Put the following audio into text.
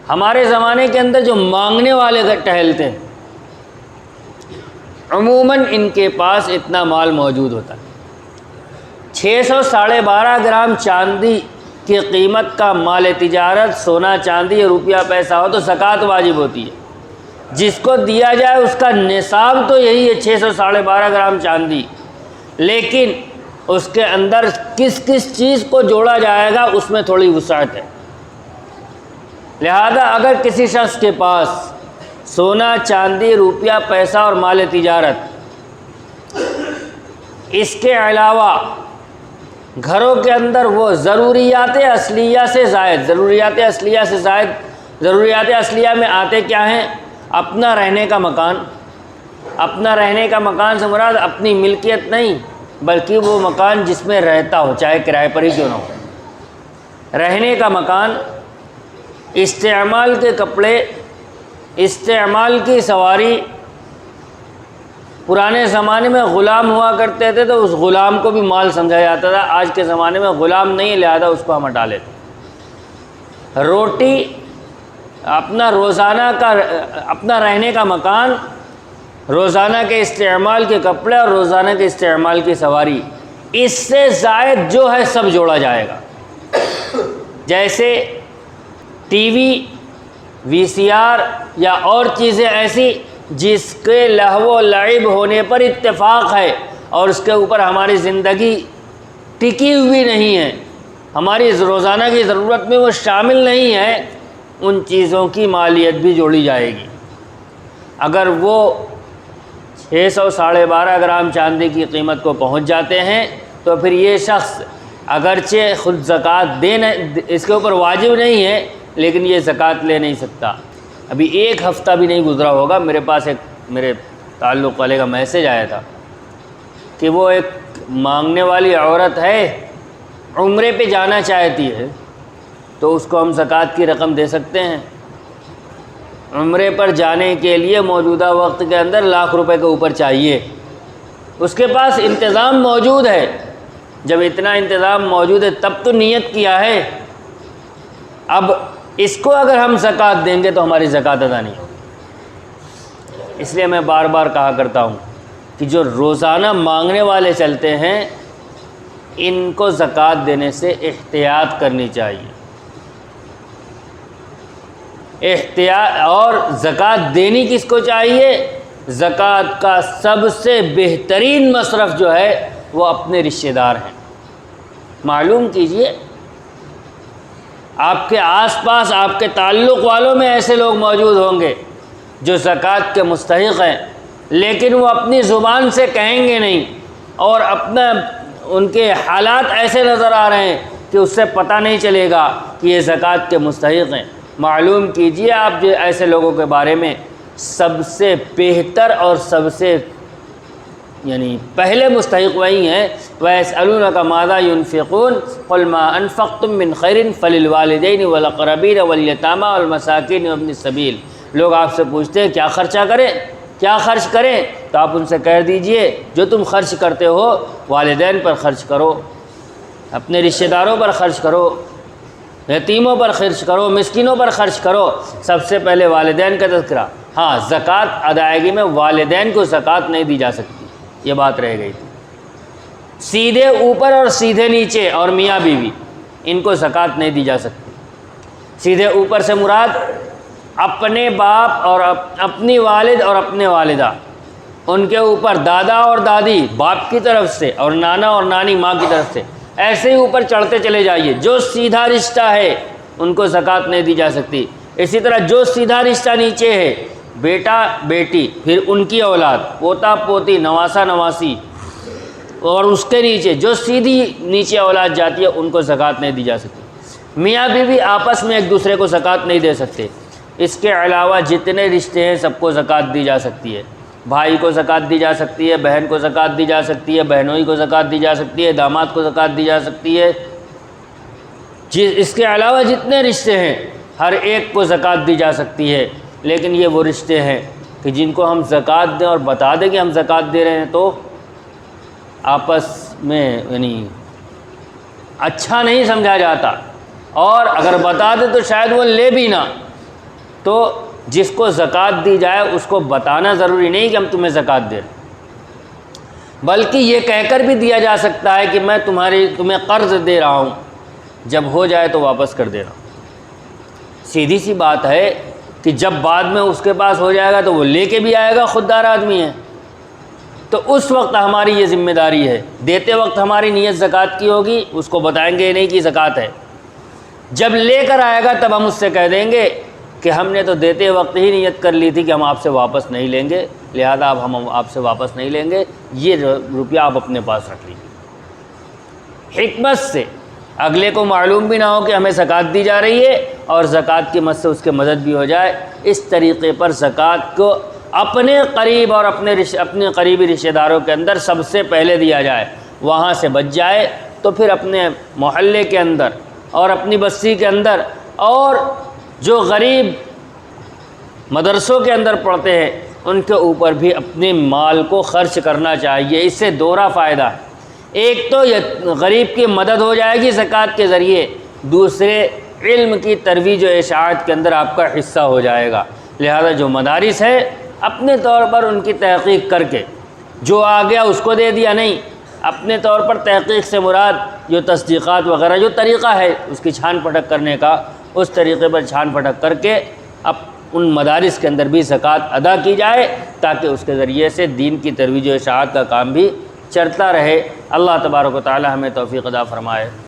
ہمارے زمانے کے اندر جو مانگنے والے ٹہلتے ہیں عموماً ان کے پاس اتنا مال موجود ہوتا ہے۔ 600 12.5 گرام چاندی کی قیمت کا مال تجارت، سونا چاندی یا روپیہ پیسہ ہو تو زکوٰۃ واجب ہوتی ہے۔ جس کو دیا جائے اس کا نصاب تو یہی ہے 600 12.5 گرام چاندی، لیکن اس کے اندر کس کس چیز کو جوڑا جائے گا اس میں تھوڑی وسعت ہے۔ لہذا اگر کسی شخص کے پاس سونا چاندی روپیہ پیسہ اور مال تجارت، اس کے علاوہ گھروں کے اندر وہ ضروریات اصلیہ سے زائد، ضروریات اصلیہ میں آتے کیا ہیں؟ اپنا رہنے کا مکان۔ اپنا رہنے کا مکان سے مراد اپنی ملکیت نہیں، بلکہ وہ مکان جس میں رہتا ہو، چاہے کرائے پر ہی کیوں نہ ہو۔ رہنے کا مکان، استعمال کے کپڑے، استعمال کی سواری۔ پرانے زمانے میں غلام ہوا کرتے تھے تو اس غلام کو بھی مال سمجھا جاتا تھا، آج کے زمانے میں غلام نہیں، لہذا اس کو ہم ہٹا لیتے۔ روٹی، اپنا روزانہ کا اپنا رہنے کا مکان، روزانہ کے استعمال کے کپڑے اور روزانہ کے استعمال کی سواری، اس سے زائد جو ہے سب جوڑا جائے گا۔ جیسے ٹی وی، وی سی آر یا اور چیزیں ایسی جس کے لہو و لعب ہونے پر اتفاق ہے اور اس کے اوپر ہماری زندگی ٹکی ہوئی نہیں ہے، ہماری روزانہ کی ضرورت میں وہ شامل نہیں ہے، ان چیزوں کی مالیت بھی جوڑی جائے گی۔ اگر وہ 600 12.5 گرام چاندی کی قیمت کو پہنچ جاتے ہیں تو پھر یہ شخص اگرچہ خود زکوٰۃ اس کے اوپر واجب نہیں ہے، لیکن یہ زکوٰۃ لے نہیں سکتا۔ ابھی ایک ہفتہ بھی نہیں گزرا ہوگا، میرے پاس میرے تعلق والے کا میسج آیا تھا کہ وہ ایک مانگنے والی عورت ہے، عمرے پہ جانا چاہتی ہے، تو اس کو ہم زکوٰۃ کی رقم دے سکتے ہیں۔ عمرے پر جانے کے لیے موجودہ وقت کے اندر لاکھ روپے کے اوپر چاہیے، اس کے پاس انتظام موجود ہے۔ جب اتنا انتظام موجود ہے تب تو نیت کیا ہے، اب اس کو اگر ہم زکوٰۃ دیں گے تو ہماری زکوٰۃ ادا نہیں ہوگی۔ اس لیے میں بار بار کہا کرتا ہوں کہ جو روزانہ مانگنے والے چلتے ہیں ان کو زکوٰۃ دینے سے احتیاط کرنی چاہیے۔ احتیاط، اور زکوٰۃ دینی کس کو چاہیے؟ زکوٰۃ کا سب سے بہترین مصرف جو ہے وہ اپنے رشتہ دار ہیں۔ معلوم کیجئے، آپ کے آس پاس آپ کے تعلق والوں میں ایسے لوگ موجود ہوں گے جو زکوٰۃ کے مستحق ہیں، لیکن وہ اپنی زبان سے کہیں گے نہیں، اور ان کے حالات ایسے نظر آ رہے ہیں کہ اس سے پتہ نہیں چلے گا کہ یہ زکوٰۃ کے مستحق ہیں۔ معلوم کیجئے آپ جو ایسے لوگوں کے بارے میں سب سے بہتر اور سب سے پہلے مستحق وہی ہیں۔ وَيَسْأَلُونَكَ مَاذَا يُنْفِقُونَ قُلْ مَا أَنفَقْتُم مِّن خَيْرٍ فَلِلْوَالِدَيْنِ وَالْأَقْرَبِينَ وَالْيَتَامَىٰ وَالْمَسَاكِينِ وَابْنِ السَّبِيلِ۔ لوگ آپ سے پوچھتے ہیں کیا خرچہ کریں، کیا خرچ کریں، تو آپ ان سے کہہ دیجئے جو تم خرچ کرتے ہو والدین پر خرچ کرو، اپنے رشتہ داروں پر خرچ کرو، یتیموں پر خرچ کرو، مسکینوں پر خرچ کرو۔ سب سے پہلے والدین کا تذکرہ۔ ہاں، زکوٰۃ ادائیگی میں والدین کو زکوٰۃ نہیں دی جا سکتی، یہ بات رہ گئی تھی۔ سیدھے اوپر اور سیدھے نیچے اور میاں بیوی، ان کو زکوٰۃ نہیں دی جا سکتی۔ سیدھے اوپر سے مراد اپنے باپ اور اپنی والد اور اپنے والدہ، ان کے اوپر دادا اور دادی باپ کی طرف سے اور نانا اور نانی ماں کی طرف سے، ایسے ہی اوپر چڑھتے چلے جائیے۔ جو سیدھا رشتہ ہے ان کو زکوٰۃ نہیں دی جا سکتی۔ اسی طرح جو سیدھا رشتہ نیچے ہے، بیٹا بیٹی، پھر ان کی اولاد، پوتا پوتی، نواسا نواسی، اور اس کے نیچے جو سیدھی نیچے اولاد جاتی ہے ان کو زکوٰۃ نہیں دی جا سکتی۔ میاں بیوی آپس میں ایک دوسرے کو زکوٰۃ نہیں دے سکتے۔ اس کے علاوہ جتنے رشتے ہیں سب کو زکوٰۃ دی جا سکتی ہے۔ بھائی کو زکوٰۃ دی جا سکتی ہے، بہن کو زکوٰۃ دی جا سکتی ہے، بہنوئی کو زکوٰۃ دی جا سکتی ہے، داماد کو زکوٰۃ دی جا سکتی ہے۔ اس کے علاوہ جتنے رشتے ہیں ہر ایک کو زکوٰۃ دی جا سکتی ہے، لیکن یہ وہ رشتے ہیں کہ جن کو ہم زکوٰۃ دیں اور بتا دیں کہ ہم زکوٰۃ دے رہے ہیں تو آپس میں اچھا نہیں سمجھا جاتا، اور اگر بتا دیں تو شاید وہ لے بھی نہ، تو جس کو زکوٰۃ دی جائے اس کو بتانا ضروری نہیں کہ ہم تمہیں زکوٰۃ دے رہے ہیں، بلکہ یہ کہہ کر بھی دیا جا سکتا ہے کہ میں تمہیں قرض دے رہا ہوں، جب ہو جائے تو واپس کر دینا۔ سیدھی سی بات ہے کہ جب بعد میں اس کے پاس ہو جائے گا تو وہ لے کے بھی آئے گا، خوددار آدمی ہے، تو اس وقت ہماری یہ ذمہ داری ہے، دیتے وقت ہماری نیت زکوٰۃ کی ہوگی، اس کو بتائیں گے نہیں کہ زکوٰۃ ہے، جب لے کر آئے گا تب ہم اس سے کہہ دیں گے کہ ہم نے تو دیتے وقت ہی نیت کر لی تھی کہ ہم آپ سے واپس نہیں لیں گے، لہذا اب ہم آپ سے واپس نہیں لیں گے، یہ روپیہ آپ اپنے پاس رکھ لیجیے، حکمت سے، اگلے کو معلوم بھی نہ ہو کہ ہمیں زکوٰۃ دی جا رہی ہے اور زکوٰۃ کی مد سے اس کے مدد بھی ہو جائے۔ اس طریقے پر زکوٰۃ کو اپنے قریب اور اپنے قریبی رشتہ داروں کے اندر سب سے پہلے دیا جائے، وہاں سے بچ جائے تو پھر اپنے محلے کے اندر اور اپنی بستی کے اندر اور جو غریب مدرسوں کے اندر پڑھتے ہیں ان کے اوپر بھی اپنے مال کو خرچ کرنا چاہیے۔ اس سے دوہرا فائدہ ہے، ایک تو غریب کی مدد ہو جائے گی زکوٰۃ کے ذریعے، دوسرے علم کی ترویج و اشاعت کے اندر آپ کا حصہ ہو جائے گا۔ لہذا جو مدارس ہے اپنے طور پر ان کی تحقیق کر کے جو آ گیا اس کو دے دیا نہیں، اپنے طور پر تحقیق سے مراد جو تصدیقات وغیرہ جو طریقہ ہے اس کی چھان پھٹک کرنے کا، اس طریقے پر چھان پھٹک کر کے اب ان مدارس کے اندر بھی زکوٰۃ ادا کی جائے تاکہ اس کے ذریعے سے دین کی ترویج و اشاعت کا کام بھی چلتا رہے۔ اللہ تبارک و تعالی ہمیں توفیق عطا فرمائے۔